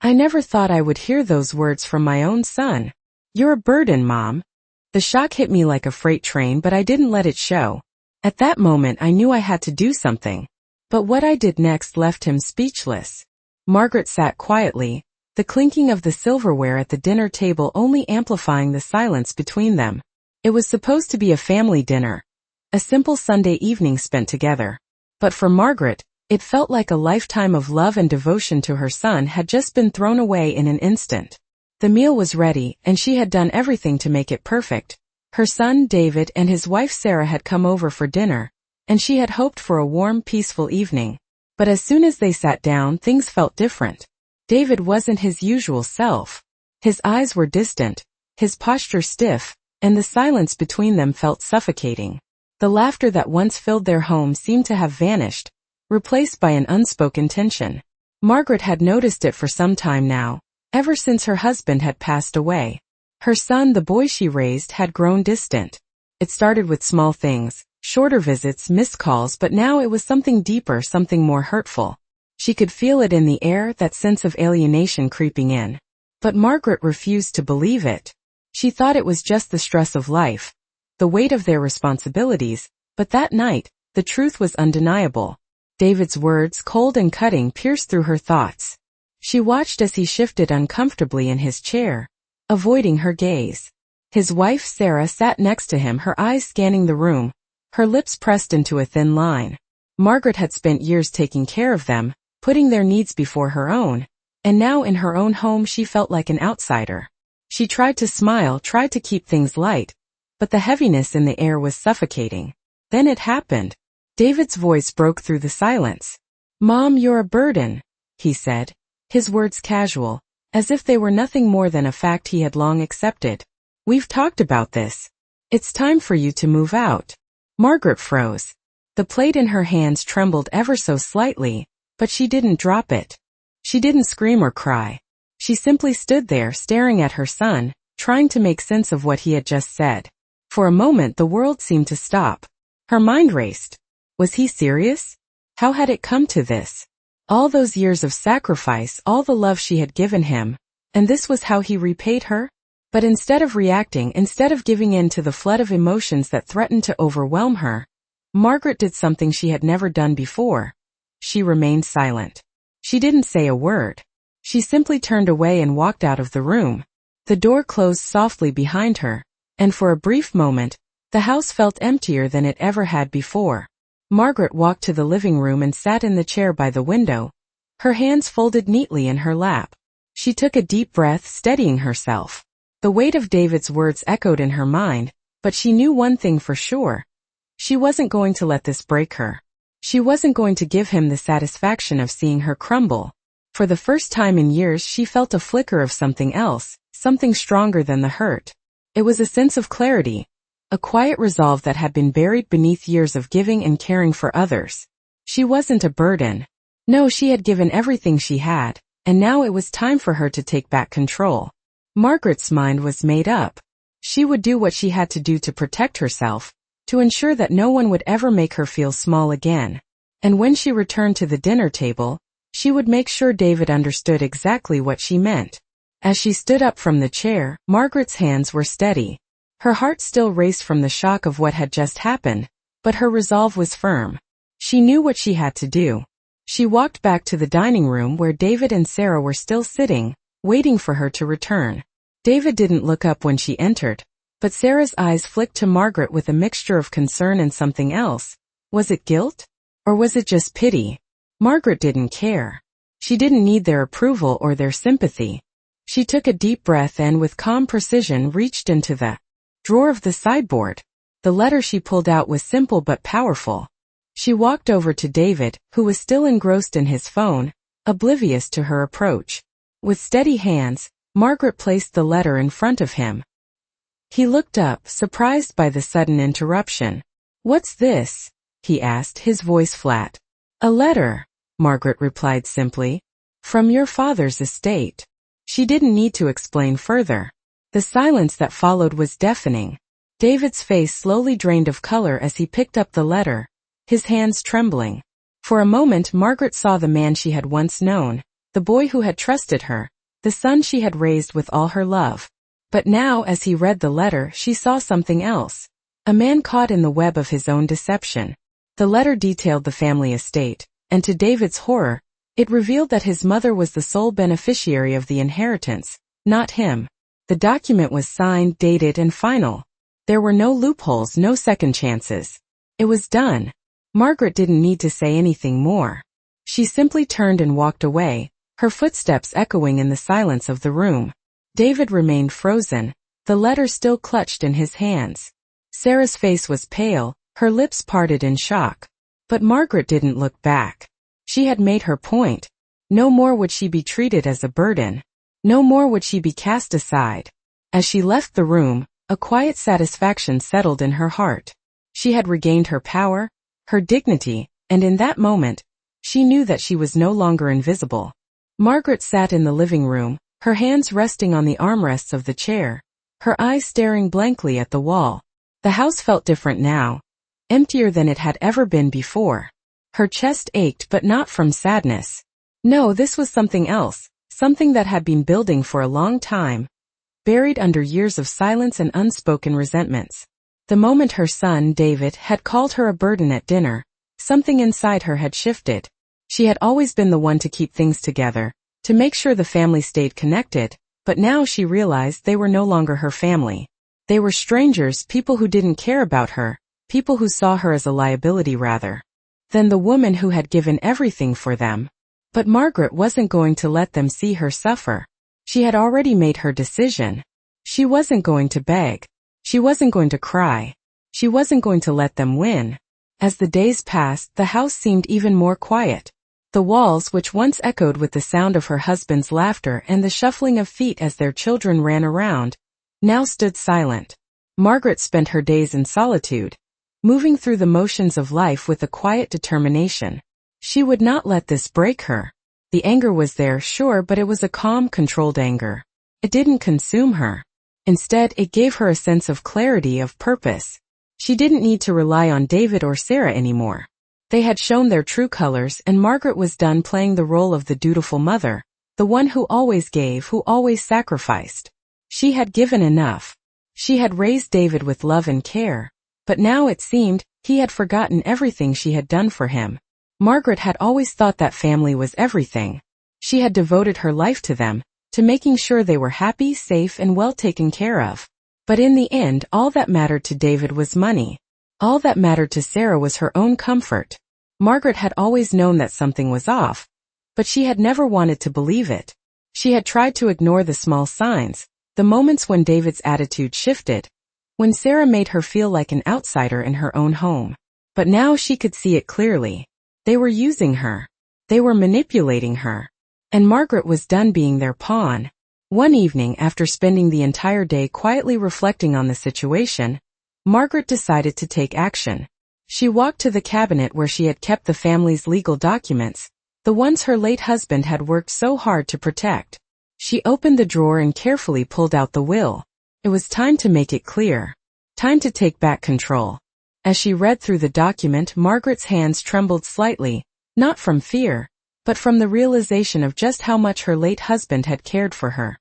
I never thought I would hear those words from my own son. You're a burden, Mom. The shock hit me like a freight train, but I didn't let it show. At that moment I knew I had to do something. But what I did next left him speechless. Margaret sat quietly, the clinking of the silverware at the dinner table only amplifying the silence between them. It was supposed to be a family dinner, a simple Sunday evening spent together. But for Margaret, it felt like a lifetime of love and devotion to her son had just been thrown away in an instant. The meal was ready, and she had done everything to make it perfect. Her son, David, and his wife Sarah had come over for dinner, and she had hoped for a warm, peaceful evening. But as soon as they sat down, things felt different. David wasn't his usual self. His eyes were distant, his posture stiff, and the silence between them felt suffocating. The laughter that once filled their home seemed to have vanished, replaced by an unspoken tension. Margaret had noticed it for some time now, ever since her husband had passed away. Her son, the boy she raised, had grown distant. It started with small things, shorter visits, missed calls, but now it was something deeper, something more hurtful. She could feel it in the air, that sense of alienation creeping in. But Margaret refused to believe it. She thought it was just the stress of life, the weight of their responsibilities, but that night, the truth was undeniable. David's words, cold and cutting, pierced through her thoughts. She watched as he shifted uncomfortably in his chair, avoiding her gaze. His wife Sarah sat next to him, her eyes scanning the room, her lips pressed into a thin line. Margaret had spent years taking care of them, putting their needs before her own, and now in her own home she felt like an outsider. She tried to smile, tried to keep things light, but the heaviness in the air was suffocating. Then it happened. David's voice broke through the silence. "Mom, you're a burden," he said, his words casual, as if they were nothing more than a fact he had long accepted. "We've talked about this. It's time for you to move out." Margaret froze. The plate in her hands trembled ever so slightly, but she didn't drop it. She didn't scream or cry. She simply stood there staring at her son, trying to make sense of what he had just said. For a moment the world seemed to stop. Her mind raced. Was he serious? How had it come to this? All those years of sacrifice, all the love she had given him, and this was how he repaid her? But instead of reacting, instead of giving in to the flood of emotions that threatened to overwhelm her, Margaret did something she had never done before. She remained silent. She didn't say a word. She simply turned away and walked out of the room. The door closed softly behind her, and for a brief moment, the house felt emptier than it ever had before. Margaret walked to the living room and sat in the chair by the window, her hands folded neatly in her lap. She took a deep breath, steadying herself. The weight of David's words echoed in her mind, but she knew one thing for sure. She wasn't going to let this break her. She wasn't going to give him the satisfaction of seeing her crumble. For the first time in years she felt a flicker of something else, something stronger than the hurt. It was a sense of clarity, a quiet resolve that had been buried beneath years of giving and caring for others. She wasn't a burden. No, she had given everything she had, and now it was time for her to take back control. Margaret's mind was made up. She would do what she had to do to protect herself, to ensure that no one would ever make her feel small again. And when she returned to the dinner table, she would make sure David understood exactly what she meant. As she stood up from the chair, Margaret's hands were steady. Her heart still raced from the shock of what had just happened, but her resolve was firm. She knew what she had to do. She walked back to the dining room where David and Sarah were still sitting, waiting for her to return. David didn't look up when she entered, but Sarah's eyes flicked to Margaret with a mixture of concern and something else. Was it guilt? Or was it just pity? Margaret didn't care. She didn't need their approval or their sympathy. She took a deep breath and with calm precision reached into the drawer of the sideboard. The letter she pulled out was simple but powerful. She walked over to David, who was still engrossed in his phone, oblivious to her approach. With steady hands, Margaret placed the letter in front of him. He looked up, surprised by the sudden interruption. "What's this?" he asked, his voice flat. "A letter," Margaret replied simply. "From your father's estate." She didn't need to explain further. The silence that followed was deafening. David's face slowly drained of color as he picked up the letter, his hands trembling. For a moment Margaret saw the man she had once known, the boy who had trusted her, the son she had raised with all her love. But now as he read the letter she saw something else. A man caught in the web of his own deception. The letter detailed the family estate, and to David's horror, it revealed that his mother was the sole beneficiary of the inheritance, not him. The document was signed, dated, and final. There were no loopholes, no second chances. It was done. Margaret didn't need to say anything more. She simply turned and walked away, her footsteps echoing in the silence of the room. David remained frozen, the letter still clutched in his hands. Sarah's face was pale, her lips parted in shock. But Margaret didn't look back. She had made her point. No more would she be treated as a burden. No more would she be cast aside. As she left the room, a quiet satisfaction settled in her heart. She had regained her power, her dignity, and in that moment, she knew that she was no longer invisible. Margaret sat in the living room, her hands resting on the armrests of the chair, her eyes staring blankly at the wall. The house felt different now, emptier than it had ever been before. Her chest ached, but not from sadness. No, this was something else, something that had been building for a long time, buried under years of silence and unspoken resentments. The moment her son, David, had called her a burden at dinner, something inside her had shifted. She had always been the one to keep things together, to make sure the family stayed connected, but now she realized they were no longer her family. They were strangers, people who didn't care about her, people who saw her as a liability rather than the woman who had given everything for them. But Margaret wasn't going to let them see her suffer. She had already made her decision. She wasn't going to beg. She wasn't going to cry. She wasn't going to let them win. As the days passed, the house seemed even more quiet. The walls, which once echoed with the sound of her husband's laughter and the shuffling of feet as their children ran around, now stood silent. Margaret spent her days in solitude, moving through the motions of life with a quiet determination. She would not let this break her. The anger was there, sure, but it was a calm, controlled anger. It didn't consume her. Instead, it gave her a sense of clarity, of purpose. She didn't need to rely on David or Sarah anymore. They had shown their true colors, and Margaret was done playing the role of the dutiful mother, the one who always gave, who always sacrificed. She had given enough. She had raised David with love and care, but now it seemed he had forgotten everything she had done for him. Margaret had always thought that family was everything. She had devoted her life to them, to making sure they were happy, safe, and well taken care of. But in the end, all that mattered to David was money. All that mattered to Sarah was her own comfort. Margaret had always known that something was off, but she had never wanted to believe it. She had tried to ignore the small signs, the moments when David's attitude shifted, when Sarah made her feel like an outsider in her own home. But now she could see it clearly. They were using her. They were manipulating her. And Margaret was done being their pawn. One evening, after spending the entire day quietly reflecting on the situation, Margaret decided to take action. She walked to the cabinet where she had kept the family's legal documents, the ones her late husband had worked so hard to protect. She opened the drawer and carefully pulled out the will. It was time to make it clear. Time to take back control. As she read through the document, Margaret's hands trembled slightly, not from fear, but from the realization of just how much her late husband had cared for her.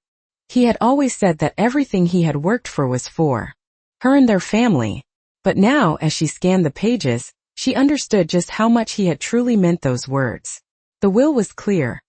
He had always said that everything he had worked for was for her and their family. But now, as she scanned the pages, she understood just how much he had truly meant those words. The will was clear.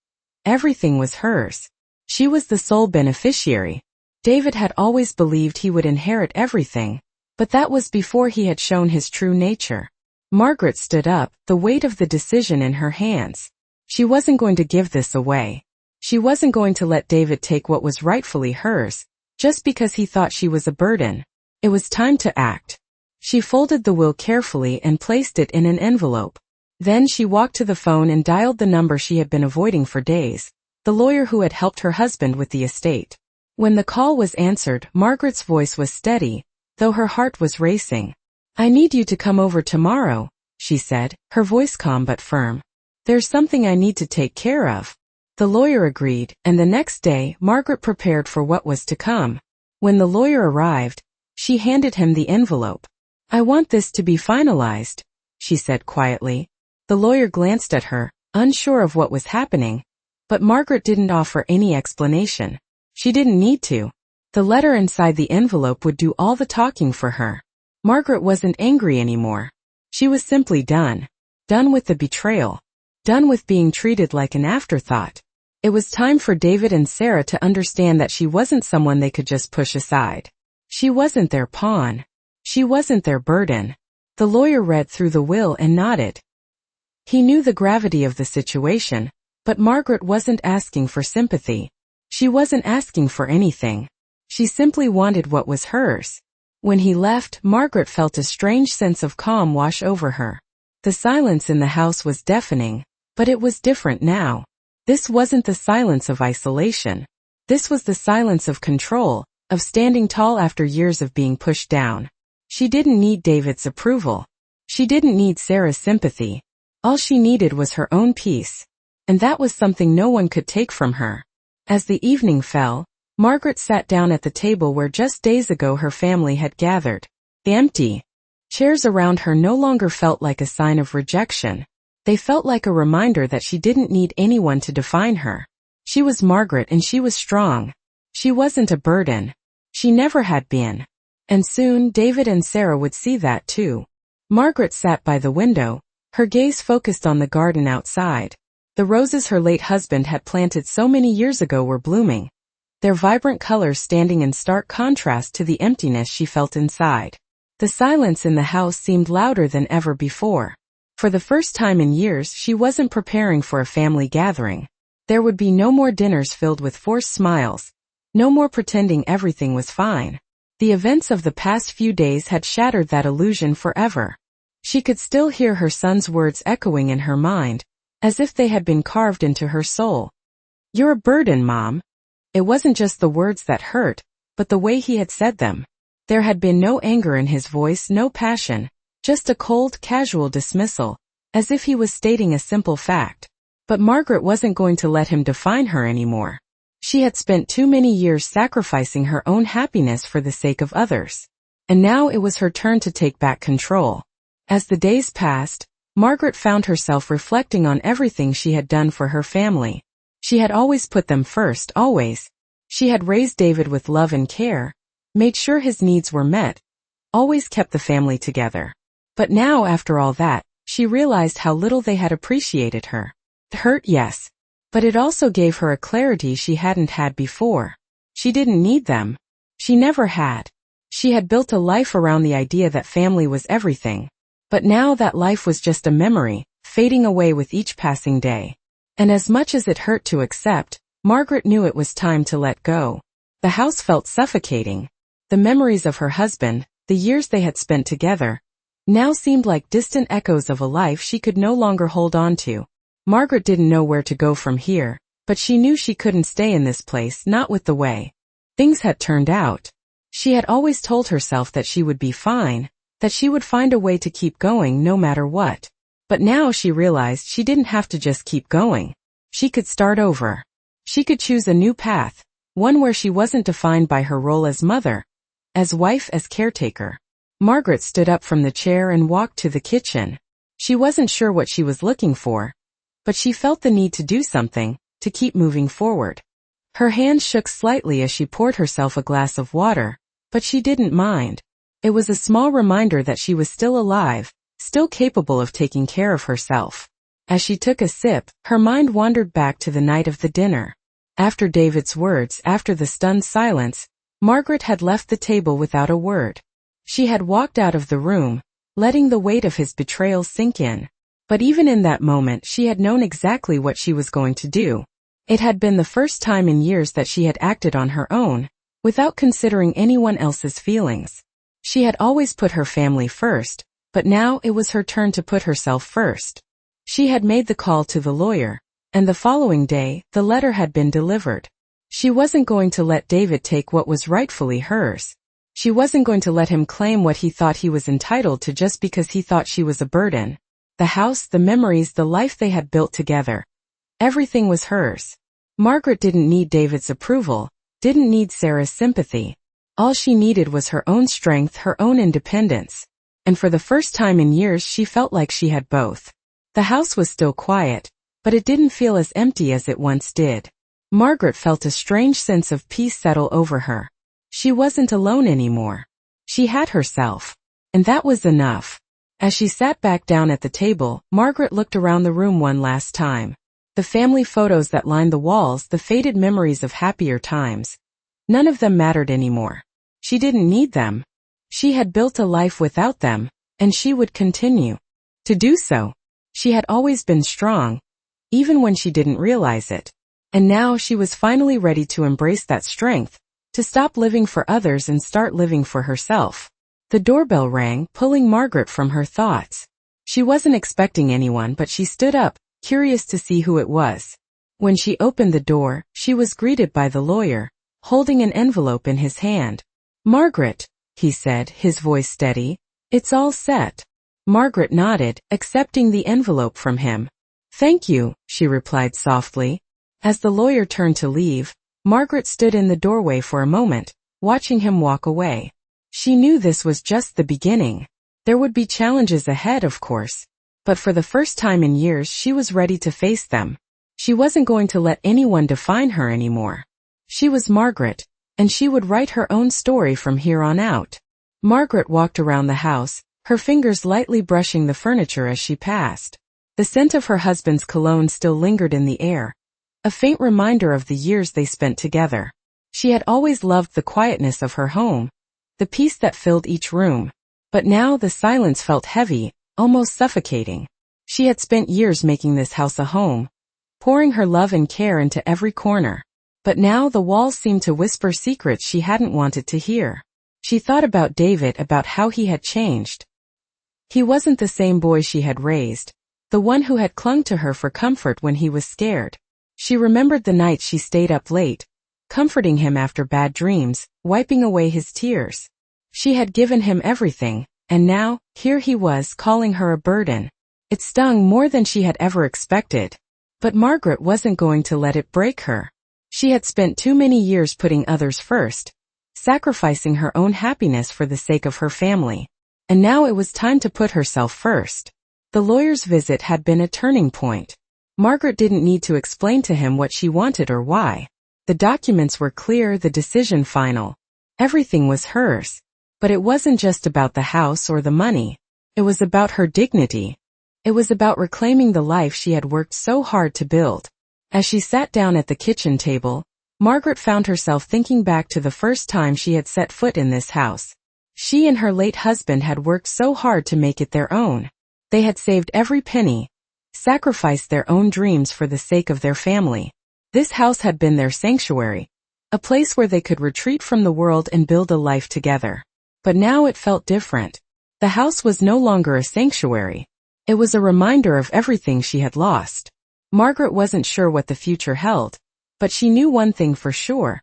Everything was hers. She was the sole beneficiary. David had always believed he would inherit everything, but that was before he had shown his true nature. Margaret stood up, the weight of the decision in her hands. She wasn't going to give this away. She wasn't going to let David take what was rightfully hers, just because he thought she was a burden. It was time to act. She folded the will carefully and placed it in an envelope. Then she walked to the phone and dialed the number she had been avoiding for days, the lawyer who had helped her husband with the estate. When the call was answered, Margaret's voice was steady, though her heart was racing. "I need you to come over tomorrow," she said, her voice calm but firm. "There's something I need to take care of." The lawyer agreed, and the next day, Margaret prepared for what was to come. When the lawyer arrived, she handed him the envelope. "I want this to be finalized," she said quietly. The lawyer glanced at her, unsure of what was happening. But Margaret didn't offer any explanation. She didn't need to. The letter inside the envelope would do all the talking for her. Margaret wasn't angry anymore. She was simply done. Done with the betrayal. Done with being treated like an afterthought. It was time for David and Sarah to understand that she wasn't someone they could just push aside. She wasn't their pawn. She wasn't their burden. The lawyer read through the will and nodded. He knew the gravity of the situation, but Margaret wasn't asking for sympathy. She wasn't asking for anything. She simply wanted what was hers. When he left, Margaret felt a strange sense of calm wash over her. The silence in the house was deafening, but it was different now. This wasn't the silence of isolation. This was the silence of control, of standing tall after years of being pushed down. She didn't need David's approval. She didn't need Sarah's sympathy. All she needed was her own peace. And that was something no one could take from her. As the evening fell, Margaret sat down at the table where just days ago her family had gathered. The empty chairs around her no longer felt like a sign of rejection. They felt like a reminder that she didn't need anyone to define her. She was Margaret and she was strong. She wasn't a burden. She never had been. And soon David and Sarah would see that too. Margaret sat by the window, her gaze focused on the garden outside. The roses her late husband had planted so many years ago were blooming, their vibrant colors standing in stark contrast to the emptiness she felt inside. The silence in the house seemed louder than ever before. For the first time in years, she wasn't preparing for a family gathering. There would be no more dinners filled with forced smiles, no more pretending everything was fine. The events of the past few days had shattered that illusion forever. She could still hear her son's words echoing in her mind, as if they had been carved into her soul. "You're a burden, Mom." It wasn't just the words that hurt, but the way he had said them. There had been no anger in his voice, no passion, just a cold, casual dismissal, as if he was stating a simple fact. But Margaret wasn't going to let him define her anymore. She had spent too many years sacrificing her own happiness for the sake of others. And now it was her turn to take back control. As the days passed, Margaret found herself reflecting on everything she had done for her family. She had always put them first, always. She had raised David with love and care, made sure his needs were met, always kept the family together. But now, after all that, she realized how little they had appreciated her. It hurt, yes. But it also gave her a clarity she hadn't had before. She didn't need them. She never had. She had built a life around the idea that family was everything. But now that life was just a memory, fading away with each passing day. And as much as it hurt to accept, Margaret knew it was time to let go. The house felt suffocating. The memories of her husband, the years they had spent together, now seemed like distant echoes of a life she could no longer hold on to. Margaret didn't know where to go from here, but she knew she couldn't stay in this place, not with the way things had turned out. She had always told herself that she would be fine, that she would find a way to keep going no matter what. But now she realized she didn't have to just keep going. She could start over. She could choose a new path, one where she wasn't defined by her role as mother, as wife, as caretaker. Margaret stood up from the chair and walked to the kitchen. She wasn't sure what she was looking for, but she felt the need to do something, to keep moving forward. Her hands shook slightly as she poured herself a glass of water, but she didn't mind. It was a small reminder that she was still alive, still capable of taking care of herself. As she took a sip, her mind wandered back to the night of the dinner. After David's words, after the stunned silence, Margaret had left the table without a word. She had walked out of the room, letting the weight of his betrayal sink in. But even in that moment she had known exactly what she was going to do. It had been the first time in years that she had acted on her own, without considering anyone else's feelings. She had always put her family first, but now it was her turn to put herself first. She had made the call to the lawyer, and the following day, the letter had been delivered. She wasn't going to let David take what was rightfully hers. She wasn't going to let him claim what he thought he was entitled to just because he thought she was a burden. The house, the memories, the life they had built together. Everything was hers. Margaret didn't need David's approval, didn't need Sarah's sympathy. All she needed was her own strength, her own independence. And for the first time in years she felt like she had both. The house was still quiet, but it didn't feel as empty as it once did. Margaret felt a strange sense of peace settle over her. She wasn't alone anymore. She had herself. And that was enough. As she sat back down at the table, Margaret looked around the room one last time. The family photos that lined the walls, the faded memories of happier times. None of them mattered anymore. She didn't need them. She had built a life without them, and she would continue to do so. She had always been strong, even when she didn't realize it. And now she was finally ready to embrace that strength, to stop living for others and start living for herself. The doorbell rang, pulling Margaret from her thoughts. She wasn't expecting anyone, but she stood up, curious to see who it was. When she opened the door, she was greeted by the lawyer, holding an envelope in his hand. "Margaret," he said, his voice steady, "it's all set." Margaret nodded, accepting the envelope from him. "Thank you," she replied softly. As the lawyer turned to leave, Margaret stood in the doorway for a moment, watching him walk away. She knew this was just the beginning. There would be challenges ahead, of course. But for the first time in years, she was ready to face them. She wasn't going to let anyone define her anymore. She was Margaret, and she would write her own story from here on out. Margaret walked around the house, her fingers lightly brushing the furniture as she passed. The scent of her husband's cologne still lingered in the air, a faint reminder of the years they spent together. She had always loved the quietness of her home, the peace that filled each room. But now the silence felt heavy, almost suffocating. She had spent years making this house a home, pouring her love and care into every corner. But now the walls seemed to whisper secrets she hadn't wanted to hear. She thought about David, about how he had changed. He wasn't the same boy she had raised, the one who had clung to her for comfort when he was scared. She remembered the nights she stayed up late, comforting him after bad dreams, wiping away his tears. She had given him everything, and now, here he was calling her a burden. It stung more than she had ever expected. But Margaret wasn't going to let it break her. She had spent too many years putting others first, sacrificing her own happiness for the sake of her family. And now it was time to put herself first. The lawyer's visit had been a turning point. Margaret didn't need to explain to him what she wanted or why. The documents were clear, the decision final. Everything was hers. But it wasn't just about the house or the money. It was about her dignity. It was about reclaiming the life she had worked so hard to build. As she sat down at the kitchen table, Margaret found herself thinking back to the first time she had set foot in this house. She and her late husband had worked so hard to make it their own. They had saved every penny, sacrificed their own dreams for the sake of their family. This house had been their sanctuary, a place where they could retreat from the world and build a life together. But now it felt different. The house was no longer a sanctuary. It was a reminder of everything she had lost. Margaret wasn't sure what the future held, but she knew one thing for sure.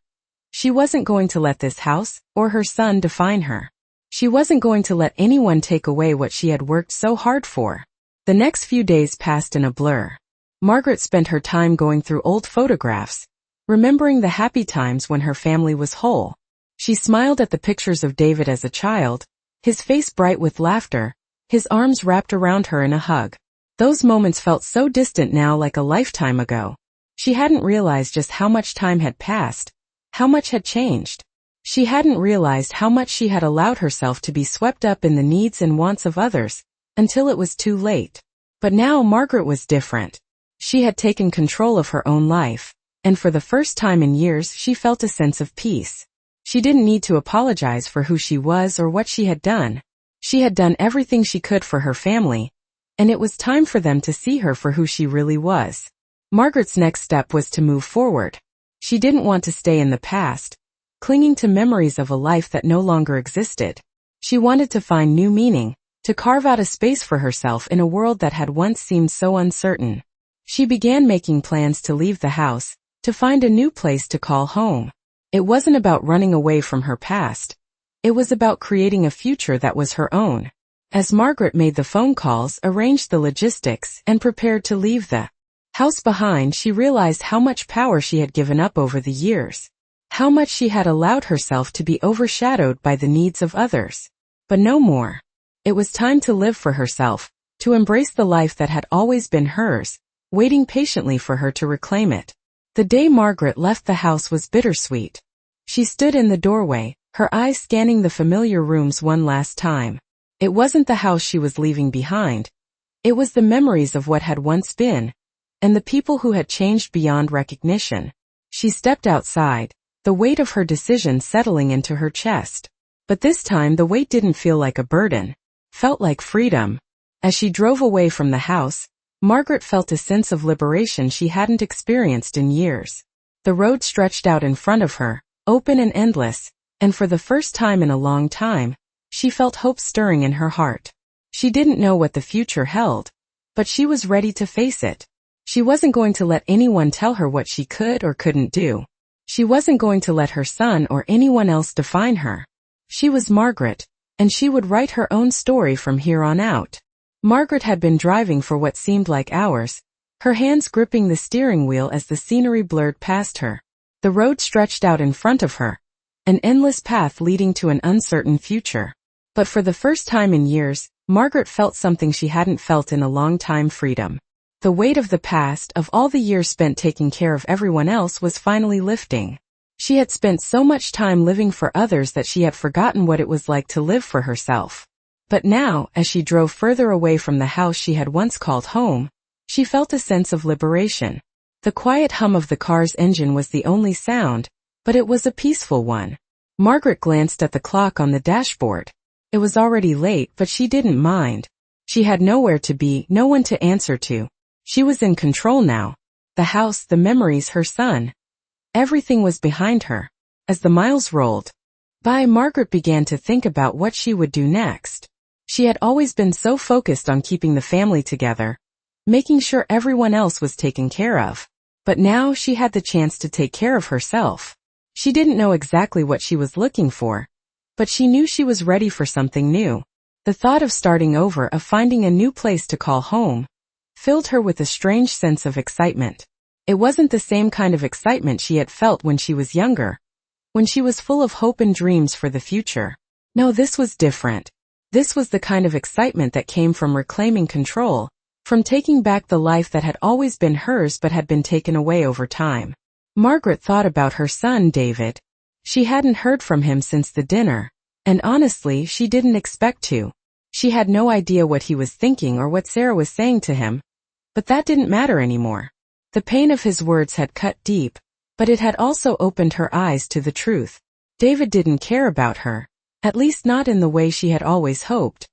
She wasn't going to let this house, or her son, define her. She wasn't going to let anyone take away what she had worked so hard for. The next few days passed in a blur. Margaret spent her time going through old photographs, remembering the happy times when her family was whole. She smiled at the pictures of David as a child, his face bright with laughter, his arms wrapped around her in a hug. Those moments felt so distant now, like a lifetime ago. She hadn't realized just how much time had passed, how much had changed. She hadn't realized how much she had allowed herself to be swept up in the needs and wants of others, until it was too late. But now Margaret was different. She had taken control of her own life, and for the first time in years she felt a sense of peace. She didn't need to apologize for who she was or what she had done. She had done everything she could for her family, and it was time for them to see her for who she really was. Margaret's next step was to move forward. She didn't want to stay in the past, clinging to memories of a life that no longer existed. She wanted to find new meaning, to carve out a space for herself in a world that had once seemed so uncertain. She began making plans to leave the house, to find a new place to call home. It wasn't about running away from her past. It was about creating a future that was her own. As Margaret made the phone calls, arranged the logistics, and prepared to leave the house behind, she realized how much power she had given up over the years. How much she had allowed herself to be overshadowed by the needs of others. But no more. It was time to live for herself, to embrace the life that had always been hers, waiting patiently for her to reclaim it. The day Margaret left the house was bittersweet. She stood in the doorway, her eyes scanning the familiar rooms one last time. It wasn't the house she was leaving behind. It was the memories of what had once been, and the people who had changed beyond recognition. She stepped outside, the weight of her decision settling into her chest. But this time the weight didn't feel like a burden. Felt like freedom. As she drove away from the house, Margaret felt a sense of liberation she hadn't experienced in years. The road stretched out in front of her, open and endless, and for the first time in a long time, she felt hope stirring in her heart. She didn't know what the future held, but she was ready to face it. She wasn't going to let anyone tell her what she could or couldn't do. She wasn't going to let her son or anyone else define her. She was Margaret, and she would write her own story from here on out. Margaret had been driving for what seemed like hours, her hands gripping the steering wheel as the scenery blurred past her. The road stretched out in front of her, an endless path leading to an uncertain future. But for the first time in years, Margaret felt something she hadn't felt in a long time: freedom. The weight of the past, of all the years spent taking care of everyone else, was finally lifting. She had spent so much time living for others that she had forgotten what it was like to live for herself. But now, as she drove further away from the house she had once called home, she felt a sense of liberation. The quiet hum of the car's engine was the only sound, but it was a peaceful one. Margaret glanced at the clock on the dashboard. It was already late, but she didn't mind. She had nowhere to be, no one to answer to. She was in control now. The house, the memories, her son. Everything was behind her. As the miles rolled by, Margaret began to think about what she would do next. She had always been so focused on keeping the family together, making sure everyone else was taken care of. But now she had the chance to take care of herself. She didn't know exactly what she was looking for, but she knew she was ready for something new. The thought of starting over, of finding a new place to call home, filled her with a strange sense of excitement. It wasn't the same kind of excitement she had felt when she was younger, when she was full of hope and dreams for the future. No, this was different. This was the kind of excitement that came from reclaiming control, from taking back the life that had always been hers but had been taken away over time. Margaret thought about her son, David. She hadn't heard from him since the dinner, and honestly, she didn't expect to. She had no idea what he was thinking or what Sarah was saying to him, but that didn't matter anymore. The pain of his words had cut deep, but it had also opened her eyes to the truth. David didn't care about her, at least not in the way she had always hoped.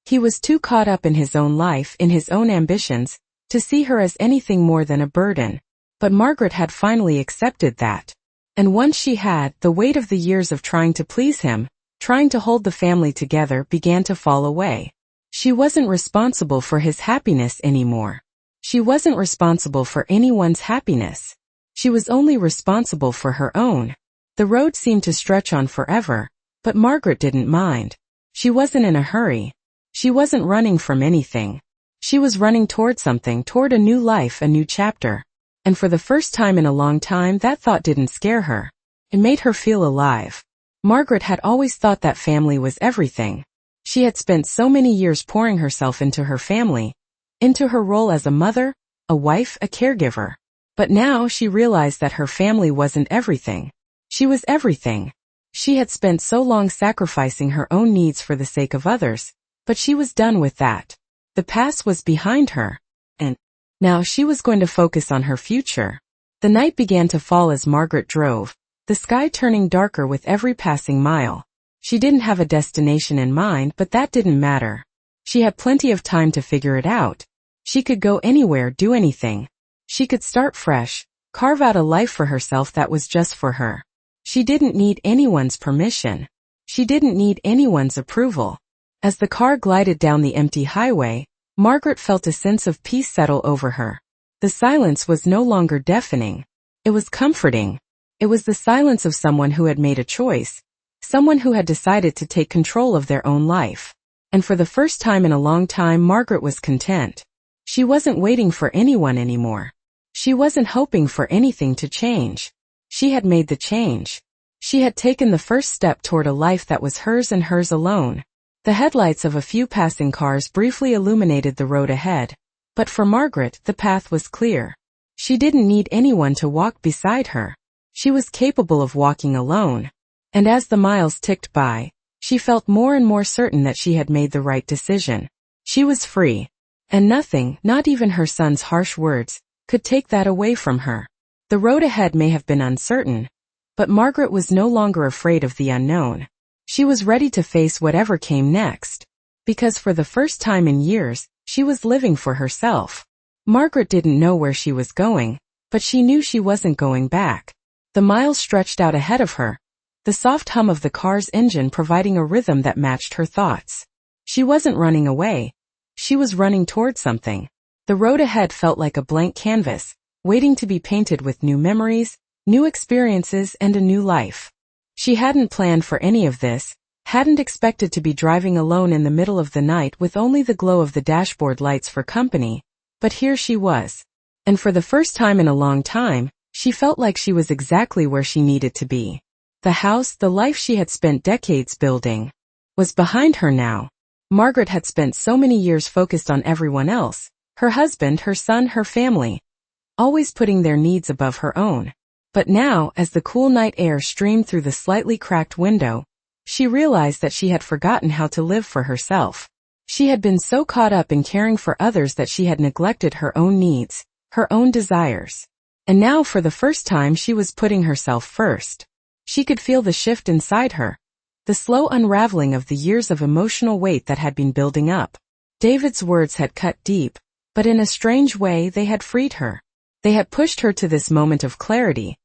He was too caught up in his own life, in his own ambitions, to see her as anything more than a burden. But Margaret had finally accepted that. And once she had, the weight of the years of trying to please him, trying to hold the family together, began to fall away. She wasn't responsible for his happiness anymore. She wasn't responsible for anyone's happiness. She was only responsible for her own. The road seemed to stretch on forever, but Margaret didn't mind. She wasn't in a hurry. She wasn't running from anything. She was running toward something, toward a new life, a new chapter. And for the first time in a long time, that thought didn't scare her. It made her feel alive. Margaret had always thought that family was everything. She had spent so many years pouring herself into her family, into her role as a mother, a wife, a caregiver. But now she realized that her family wasn't everything. She was everything. She had spent so long sacrificing her own needs for the sake of others, but she was done with that. The past was behind her, and now she was going to focus on her future. The night began to fall as Margaret drove, the sky turning darker with every passing mile. She didn't have a destination in mind, but that didn't matter. She had plenty of time to figure it out. She could go anywhere, do anything. She could start fresh, carve out a life for herself that was just for her. She didn't need anyone's permission. She didn't need anyone's approval. As the car glided down the empty highway, Margaret felt a sense of peace settle over her. The silence was no longer deafening. It was comforting. It was the silence of someone who had made a choice, someone who had decided to take control of their own life. And for the first time in a long time, Margaret was content. She wasn't waiting for anyone anymore. She wasn't hoping for anything to change. She had made the change. She had taken the first step toward a life that was hers and hers alone. The headlights of a few passing cars briefly illuminated the road ahead, But for Margaret, the path was clear. She didn't need anyone to walk beside her. She was capable of walking alone. And as the miles ticked by, she felt more and more certain that she had made the right decision. She was free. And nothing, not even her son's harsh words, could take that away from her. The road ahead may have been uncertain, but Margaret was no longer afraid of the unknown. She was ready to face whatever came next. Because for the first time in years, she was living for herself. Margaret didn't know where she was going, but she knew she wasn't going back. The miles stretched out ahead of her, the soft hum of the car's engine providing a rhythm that matched her thoughts. She wasn't running away. She was running toward something. The road ahead felt like a blank canvas, waiting to be painted with new memories, new experiences, and a new life. She hadn't planned for any of this, hadn't expected to be driving alone in the middle of the night with only the glow of the dashboard lights for company, but here she was. And for the first time in a long time, she felt like she was exactly where she needed to be. The house, the life she had spent decades building, was behind her now. Margaret had spent so many years focused on everyone else, her husband, her son, her family, always putting their needs above her own. But now, as the cool night air streamed through the slightly cracked window, she realized that she had forgotten how to live for herself. She had been so caught up in caring for others that she had neglected her own needs, her own desires. And now for the first time she was putting herself first. She could feel the shift inside her, the slow unraveling of the years of emotional weight that had been building up. David's words had cut deep, but in a strange way they had freed her. They had pushed her to this moment of clarity.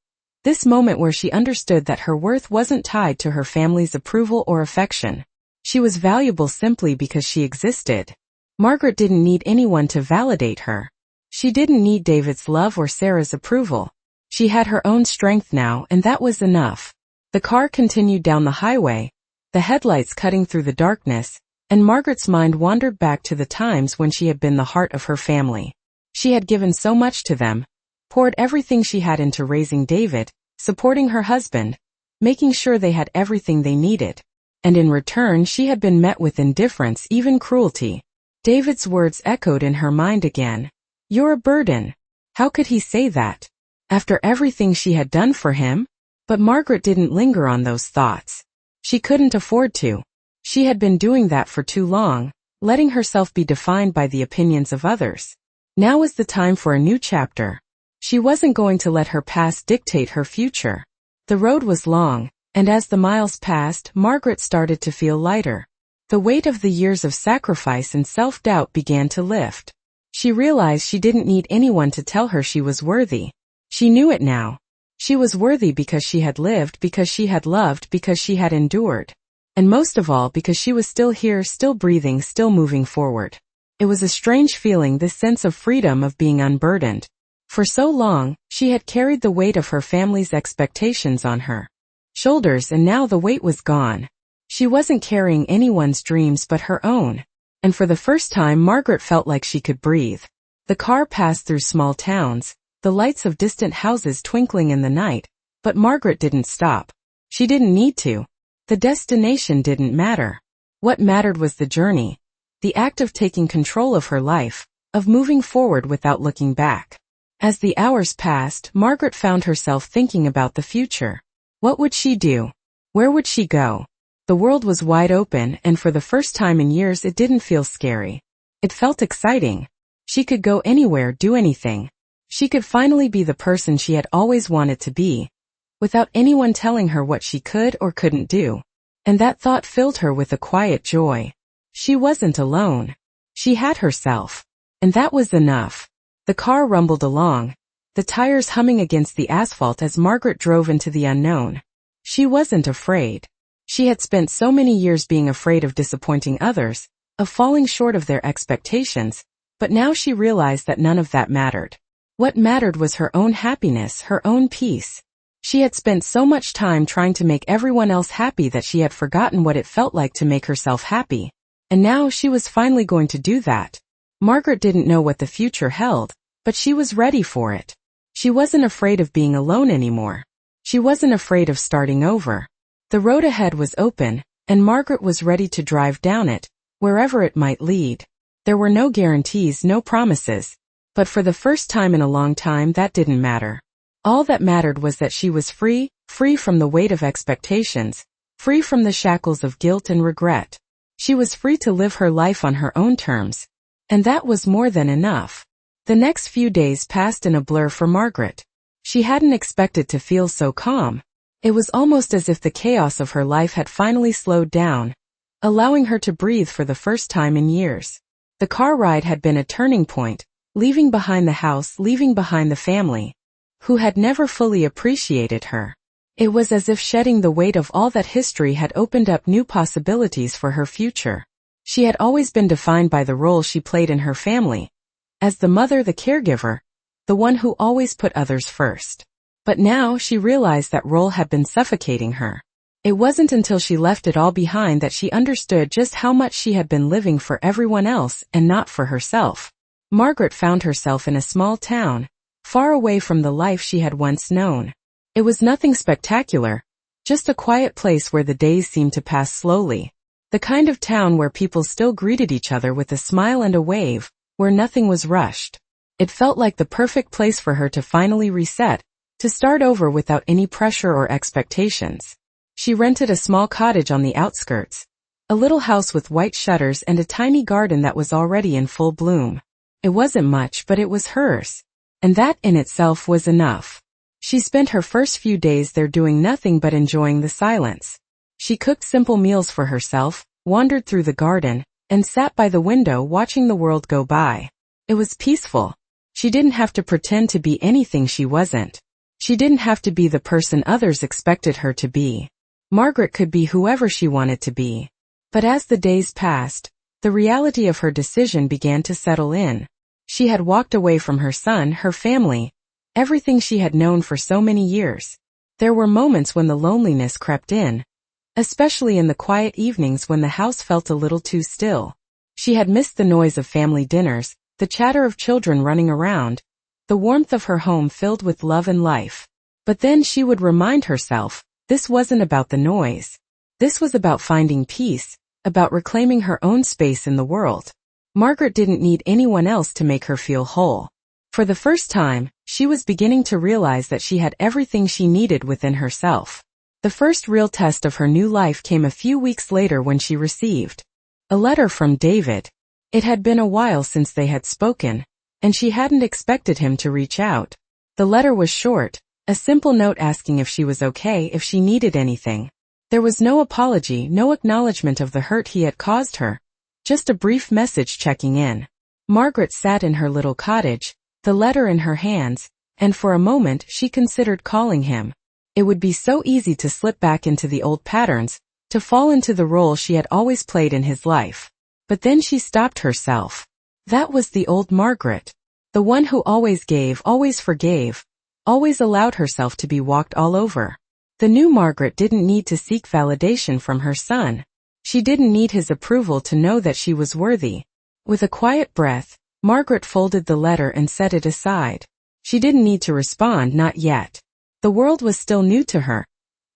This moment where she understood that her worth wasn't tied to her family's approval or affection. She was valuable simply because she existed. Margaret didn't need anyone to validate her. She didn't need David's love or Sarah's approval. She had her own strength now, and that was enough. The car continued down the highway, the headlights cutting through the darkness, and Margaret's mind wandered back to the times when she had been the heart of her family. She had given so much to them, poured everything she had into raising David, supporting her husband, making sure they had everything they needed. And in return she had been met with indifference, even cruelty. David's words echoed in her mind again. "You're a burden." How could he say that? After everything she had done for him? But Margaret didn't linger on those thoughts. She couldn't afford to. She had been doing that for too long, letting herself be defined by the opinions of others. Now was the time for a new chapter. She wasn't going to let her past dictate her future. The road was long, and as the miles passed, Margaret started to feel lighter. The weight of the years of sacrifice and self-doubt began to lift. She realized she didn't need anyone to tell her she was worthy. She knew it now. She was worthy because she had lived, because she had loved, because she had endured. And most of all, because she was still here, still breathing, still moving forward. It was a strange feeling, this sense of freedom, of being unburdened. For so long, she had carried the weight of her family's expectations on her shoulders, and now the weight was gone. She wasn't carrying anyone's dreams but her own. And for the first time Margaret felt like she could breathe. The car passed through small towns, the lights of distant houses twinkling in the night, but Margaret didn't stop. She didn't need to. The destination didn't matter. What mattered was the journey, the act of taking control of her life, of moving forward without looking back. As the hours passed, Margaret found herself thinking about the future. What would she do? Where would she go? The world was wide open, and for the first time in years it didn't feel scary. It felt exciting. She could go anywhere, do anything. She could finally be the person she had always wanted to be, without anyone telling her what she could or couldn't do. And that thought filled her with a quiet joy. She wasn't alone. She had herself. And that was enough. The car rumbled along, the tires humming against the asphalt as Margaret drove into the unknown. She wasn't afraid. She had spent so many years being afraid of disappointing others, of falling short of their expectations, but now she realized that none of that mattered. What mattered was her own happiness, her own peace. She had spent so much time trying to make everyone else happy that she had forgotten what it felt like to make herself happy. And now she was finally going to do that. Margaret didn't know what the future held, but she was ready for it. She wasn't afraid of being alone anymore. She wasn't afraid of starting over. The road ahead was open, and Margaret was ready to drive down it, wherever it might lead. There were no guarantees, no promises. But for the first time in a long time, that didn't matter. All that mattered was that she was free, free from the weight of expectations, free from the shackles of guilt and regret. She was free to live her life on her own terms. And that was more than enough. The next few days passed in a blur for Margaret. She hadn't expected to feel so calm. It was almost as if the chaos of her life had finally slowed down, allowing her to breathe for the first time in years. The car ride had been a turning point, leaving behind the house, leaving behind the family, who had never fully appreciated her. It was as if shedding the weight of all that history had opened up new possibilities for her future. She had always been defined by the role she played in her family, as the mother, the caregiver, the one who always put others first. But now she realized that role had been suffocating her. It wasn't until she left it all behind that she understood just how much she had been living for everyone else and not for herself. Margaret found herself in a small town, far away from the life she had once known. It was nothing spectacular, just a quiet place where the days seemed to pass slowly. The kind of town where people still greeted each other with a smile and a wave, where nothing was rushed. It felt like the perfect place for her to finally reset, to start over without any pressure or expectations. She rented a small cottage on the outskirts, a little house with white shutters and a tiny garden that was already in full bloom. It wasn't much, but it was hers. And that in itself was enough. She spent her first few days there doing nothing but enjoying the silence. She cooked simple meals for herself, wandered through the garden, and sat by the window watching the world go by. It was peaceful. She didn't have to pretend to be anything she wasn't. She didn't have to be the person others expected her to be. Margaret could be whoever she wanted to be. But as the days passed, the reality of her decision began to settle in. She had walked away from her son, her family, everything she had known for so many years. There were moments when the loneliness crept in, especially in the quiet evenings when the house felt a little too still. She had missed the noise of family dinners, the chatter of children running around, the warmth of her home filled with love and life. But then she would remind herself, this wasn't about the noise. This was about finding peace, about reclaiming her own space in the world. Margaret didn't need anyone else to make her feel whole. For the first time, she was beginning to realize that she had everything she needed within herself. The first real test of her new life came a few weeks later when she received a letter from David. It had been a while since they had spoken, and she hadn't expected him to reach out. The letter was short, a simple note asking if she was okay, if she needed anything. There was no apology, no acknowledgement of the hurt he had caused her, just a brief message checking in. Margaret sat in her little cottage, the letter in her hands, and for a moment she considered calling him. It would be so easy to slip back into the old patterns, to fall into the role she had always played in his life. But then she stopped herself. That was the old Margaret. The one who always gave, always forgave, always allowed herself to be walked all over. The new Margaret didn't need to seek validation from her son. She didn't need his approval to know that she was worthy. With a quiet breath, Margaret folded the letter and set it aside. She didn't need to respond, not yet. The world was still new to her,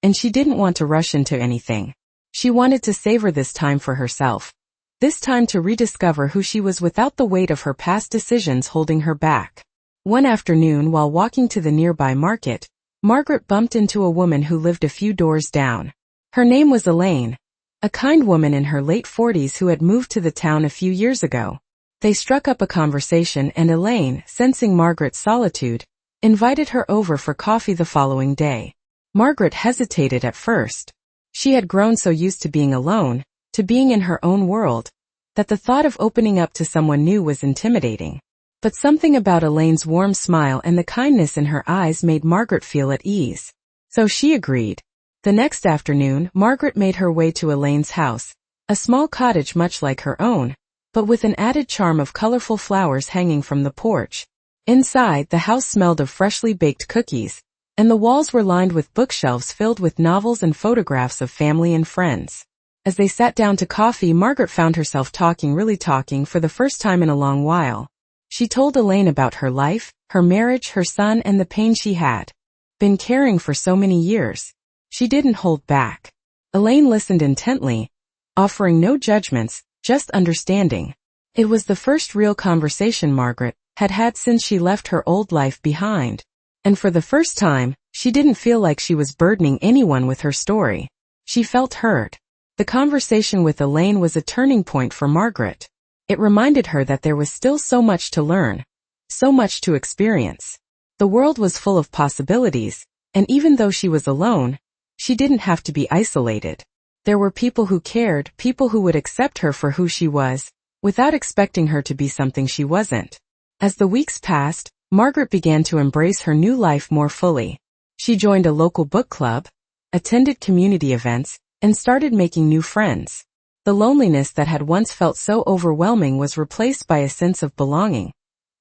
and she didn't want to rush into anything. She wanted to savor this time for herself. This time to rediscover who she was without the weight of her past decisions holding her back. One afternoon while walking to the nearby market, Margaret bumped into a woman who lived a few doors down. Her name was Elaine, a kind woman in her late 40s who had moved to the town a few years ago. They struck up a conversation and Elaine, sensing Margaret's solitude, invited her over for coffee the following day. Margaret hesitated at first. She had grown so used to being alone, to being in her own world, that the thought of opening up to someone new was intimidating. But something about Elaine's warm smile and the kindness in her eyes made Margaret feel at ease. So she agreed. The next afternoon, Margaret made her way to Elaine's house, a small cottage much like her own, but with an added charm of colorful flowers hanging from the porch. Inside, the house smelled of freshly baked cookies, and the walls were lined with bookshelves filled with novels and photographs of family and friends. As they sat down to coffee, Margaret found herself really talking for the first time in a long while. She told Elaine about her life, her marriage, her son, and the pain she had been carrying for so many years. She didn't hold back. Elaine listened intently, offering no judgments, just understanding. It was the first real conversation Margaret had had since she left her old life behind. And for the first time, she didn't feel like she was burdening anyone with her story. She felt heard. The conversation with Elaine was a turning point for Margaret. It reminded her that there was still so much to learn, so much to experience. The world was full of possibilities, and even though she was alone, she didn't have to be isolated. There were people who cared, people who would accept her for who she was, without expecting her to be something she wasn't. As the weeks passed, Margaret began to embrace her new life more fully. She joined a local book club, attended community events, and started making new friends. The loneliness that had once felt so overwhelming was replaced by a sense of belonging,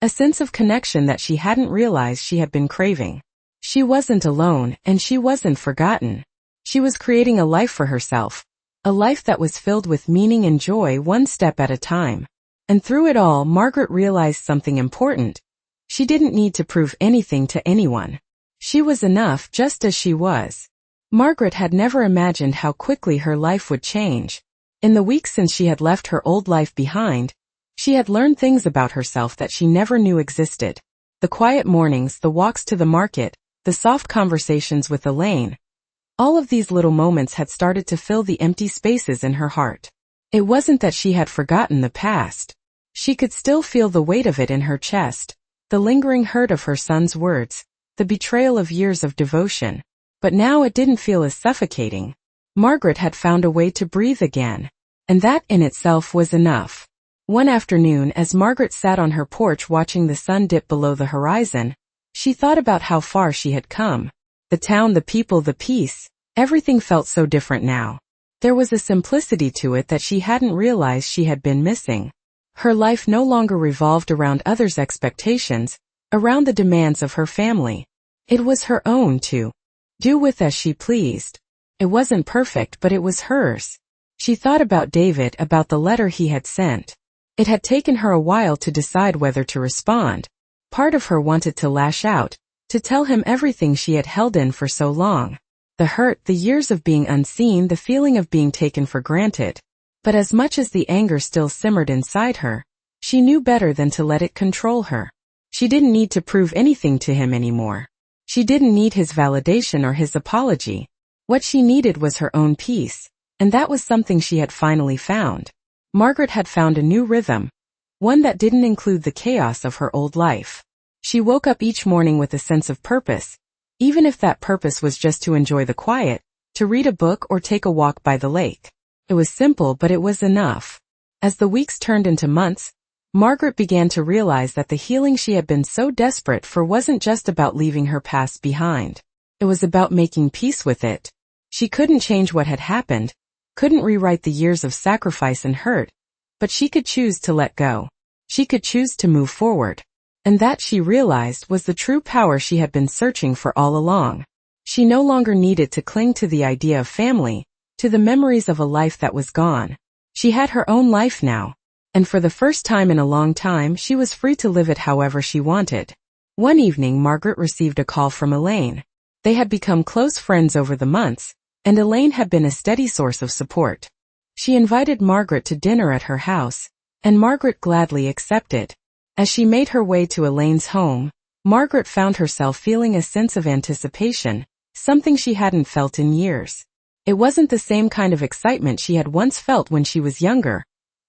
a sense of connection that she hadn't realized she had been craving. She wasn't alone, and she wasn't forgotten. She was creating a life for herself, a life that was filled with meaning and joy one step at a time. And through it all, Margaret realized something important. She didn't need to prove anything to anyone. She was enough just as she was. Margaret had never imagined how quickly her life would change. In the weeks since she had left her old life behind, she had learned things about herself that she never knew existed. The quiet mornings, the walks to the market, the soft conversations with Elaine. All of these little moments had started to fill the empty spaces in her heart. It wasn't that she had forgotten the past. She could still feel the weight of it in her chest, the lingering hurt of her son's words, the betrayal of years of devotion. But now it didn't feel as suffocating. Margaret had found a way to breathe again, and that in itself was enough. One afternoon, as Margaret sat on her porch watching the sun dip below the horizon, she thought about how far she had come. The town, the people, the peace, everything felt so different now. There was a simplicity to it that she hadn't realized she had been missing. Her life no longer revolved around others' expectations, around the demands of her family. It was her own to do with as she pleased. It wasn't perfect, but it was hers. She thought about David, about the letter he had sent. It had taken her a while to decide whether to respond. Part of her wanted to lash out, to tell him everything she had held in for so long. The hurt, the years of being unseen, the feeling of being taken for granted. But as much as the anger still simmered inside her, she knew better than to let it control her. She didn't need to prove anything to him anymore. She didn't need his validation or his apology. What she needed was her own peace, and that was something she had finally found. Margaret had found a new rhythm, one that didn't include the chaos of her old life. She woke up each morning with a sense of purpose, even if that purpose was just to enjoy the quiet, to read a book or take a walk by the lake. It was simple, but it was enough. As the weeks turned into months, Margaret began to realize that the healing she had been so desperate for wasn't just about leaving her past behind. It was about making peace with it. She couldn't change what had happened, couldn't rewrite the years of sacrifice and hurt, but she could choose to let go. She could choose to move forward. And that, she realized, was the true power she had been searching for all along. She no longer needed to cling to the idea of family, to the memories of a life that was gone. She had her own life now. And for the first time in a long time, she was free to live it however she wanted. One evening, Margaret received a call from Elaine. They had become close friends over the months, and Elaine had been a steady source of support. She invited Margaret to dinner at her house, and Margaret gladly accepted. As she made her way to Elaine's home, Margaret found herself feeling a sense of anticipation, something she hadn't felt in years. It wasn't the same kind of excitement she had once felt when she was younger,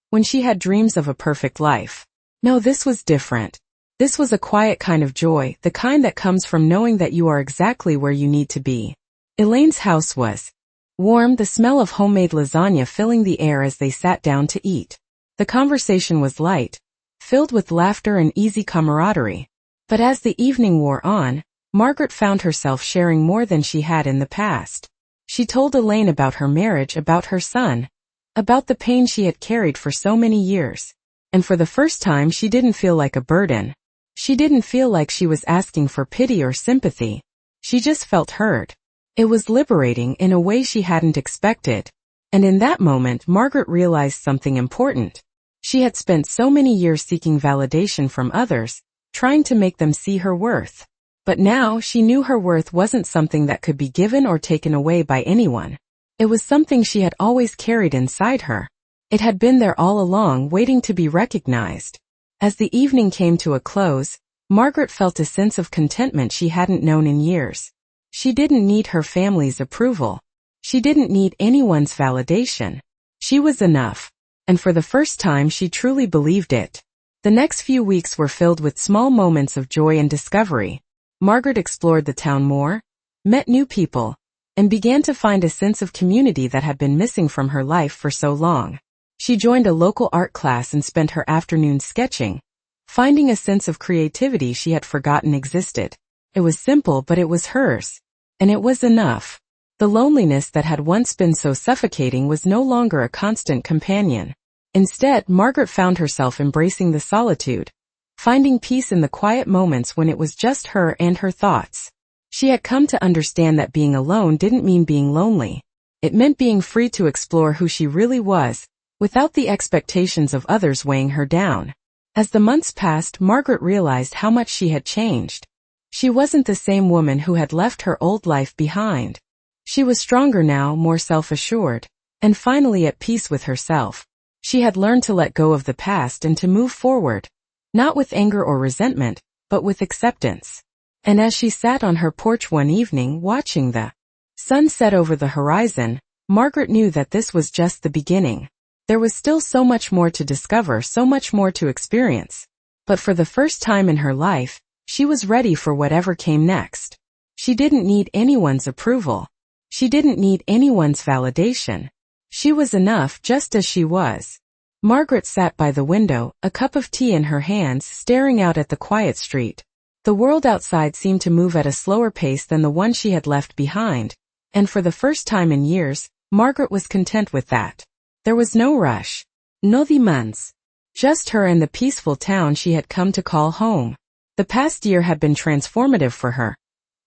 when she had dreams of a perfect life. No, this was different. This was a quiet kind of joy, the kind that comes from knowing that you are exactly where you need to be. Elaine's house was warm, the smell of homemade lasagna filling the air as they sat down to eat. The conversation was light, filled with laughter and easy camaraderie. But as the evening wore on, Margaret found herself sharing more than she had in the past. She told Elaine about her marriage, about her son, about the pain she had carried for so many years. And for the first time, she didn't feel like a burden. She didn't feel like she was asking for pity or sympathy. She just felt heard. It was liberating in a way she hadn't expected. And in that moment, Margaret realized something important. She had spent so many years seeking validation from others, trying to make them see her worth. But now she knew her worth wasn't something that could be given or taken away by anyone. It was something she had always carried inside her. It had been there all along, waiting to be recognized. As the evening came to a close, Margaret felt a sense of contentment she hadn't known in years. She didn't need her family's approval. She didn't need anyone's validation. She was enough. And for the first time she truly believed it. The next few weeks were filled with small moments of joy and discovery. Margaret explored the town more, met new people, and began to find a sense of community that had been missing from her life for so long. She joined a local art class and spent her afternoons sketching, finding a sense of creativity she had forgotten existed. It was simple, but it was hers. And it was enough. The loneliness that had once been so suffocating was no longer a constant companion. Instead, Margaret found herself embracing the solitude, finding peace in the quiet moments when it was just her and her thoughts. She had come to understand that being alone didn't mean being lonely. It meant being free to explore who she really was, without the expectations of others weighing her down. As the months passed, Margaret realized how much she had changed. She wasn't the same woman who had left her old life behind. She was stronger now, more self-assured, and finally at peace with herself. She had learned to let go of the past and to move forward, not with anger or resentment, but with acceptance. And as she sat on her porch one evening watching the sun set over the horizon, Margaret knew that this was just the beginning. There was still so much more to discover, so much more to experience. But for the first time in her life, she was ready for whatever came next. She didn't need anyone's approval. She didn't need anyone's validation. She was enough just as she was. Margaret sat by the window, a cup of tea in her hands, staring out at the quiet street. The world outside seemed to move at a slower pace than the one she had left behind, and for the first time in years, Margaret was content with that. There was no rush. No demands. Just her and the peaceful town she had come to call home. The past year had been transformative for her,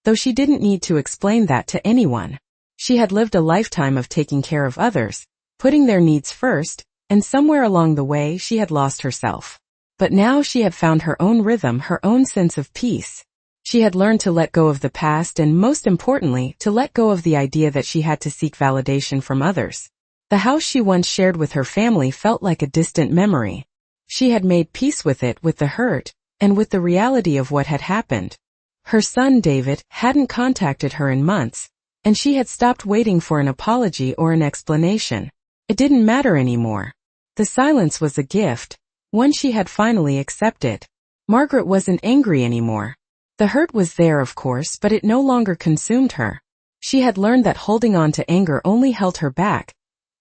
though she didn't need to explain that to anyone. She had lived a lifetime of taking care of others, putting their needs first, and somewhere along the way she had lost herself. But now she had found her own rhythm, her own sense of peace. She had learned to let go of the past and, most importantly, to let go of the idea that she had to seek validation from others. The house she once shared with her family felt like a distant memory. She had made peace with it, with the hurt, and with the reality of what had happened. Her son, David, hadn't contacted her in months, and she had stopped waiting for an apology or an explanation. It didn't matter anymore. The silence was a gift, one she had finally accepted. Margaret wasn't angry anymore. The hurt was there, of course, but it no longer consumed her. She had learned that holding on to anger only held her back,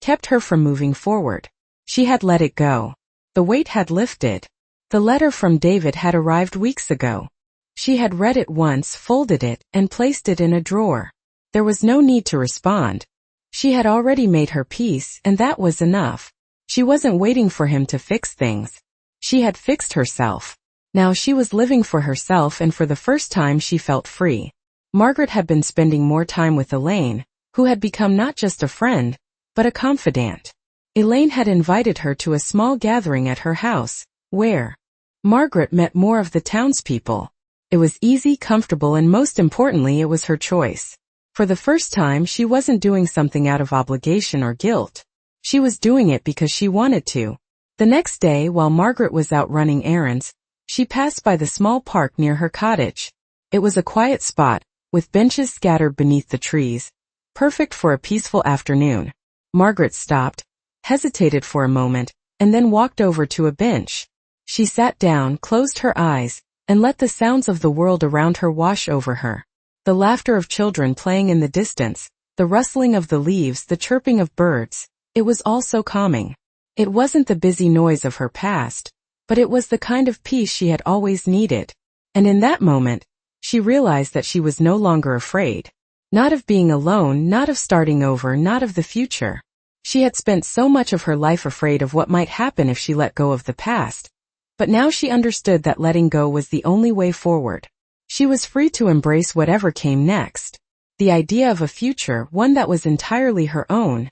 kept her from moving forward. She had let it go. The weight had lifted. The letter from David had arrived weeks ago. She had read it once, folded it, and placed it in a drawer. There was no need to respond. She had already made her peace, and that was enough. She wasn't waiting for him to fix things. She had fixed herself. Now she was living for herself, and for the first time she felt free. Margaret had been spending more time with Elaine, who had become not just a friend, but a confidant. Elaine had invited her to a small gathering at her house, where Margaret met more of the townspeople. It was easy, comfortable, and most importantly, it was her choice. For the first time, she wasn't doing something out of obligation or guilt. She was doing it because she wanted to. The next day, while Margaret was out running errands, she passed by the small park near her cottage. It was a quiet spot, with benches scattered beneath the trees, perfect for a peaceful afternoon. Margaret stopped, hesitated for a moment, and then walked over to a bench. She sat down, closed her eyes, and let the sounds of the world around her wash over her. The laughter of children playing in the distance, the rustling of the leaves, the chirping of birds, it was all so calming. It wasn't the busy noise of her past, but it was the kind of peace she had always needed. And in that moment, she realized that she was no longer afraid. Not of being alone, not of starting over, not of the future. She had spent so much of her life afraid of what might happen if she let go of the past. But now she understood that letting go was the only way forward. She was free to embrace whatever came next. The idea of a future, one that was entirely her own,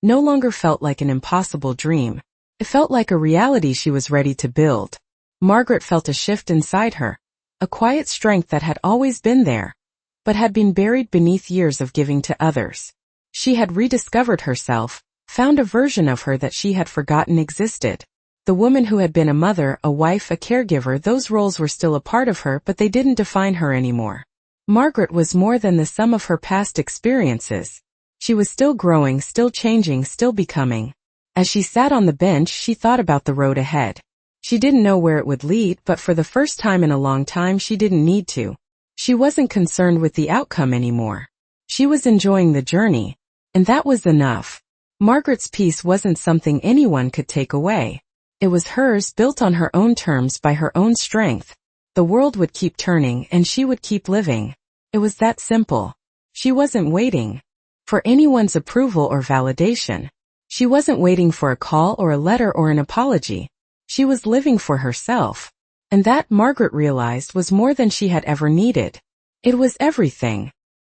no longer felt like an impossible dream. It felt like a reality she was ready to build. Margaret felt a shift inside her, a quiet strength that had always been there, but had been buried beneath years of giving to others. She had rediscovered herself, found a version of her that she had forgotten existed. The woman who had been a mother, a wife, a caregiver, those roles were still a part of her, but they didn't define her anymore. Margaret was more than the sum of her past experiences. She was still growing, still changing, still becoming. As she sat on the bench, she thought about the road ahead. She didn't know where it would lead, but for the first time in a long time she didn't need to. She wasn't concerned with the outcome anymore. She was enjoying the journey. And that was enough. Margaret's peace wasn't something anyone could take away. It was hers, built on her own terms by her own strength. The world would keep turning and she would keep living. It was that simple. She wasn't waiting for anyone's approval or validation. She wasn't waiting for a call or a letter or an apology. She was living for herself. And that, Margaret realized, was more than she had ever needed. It was everything.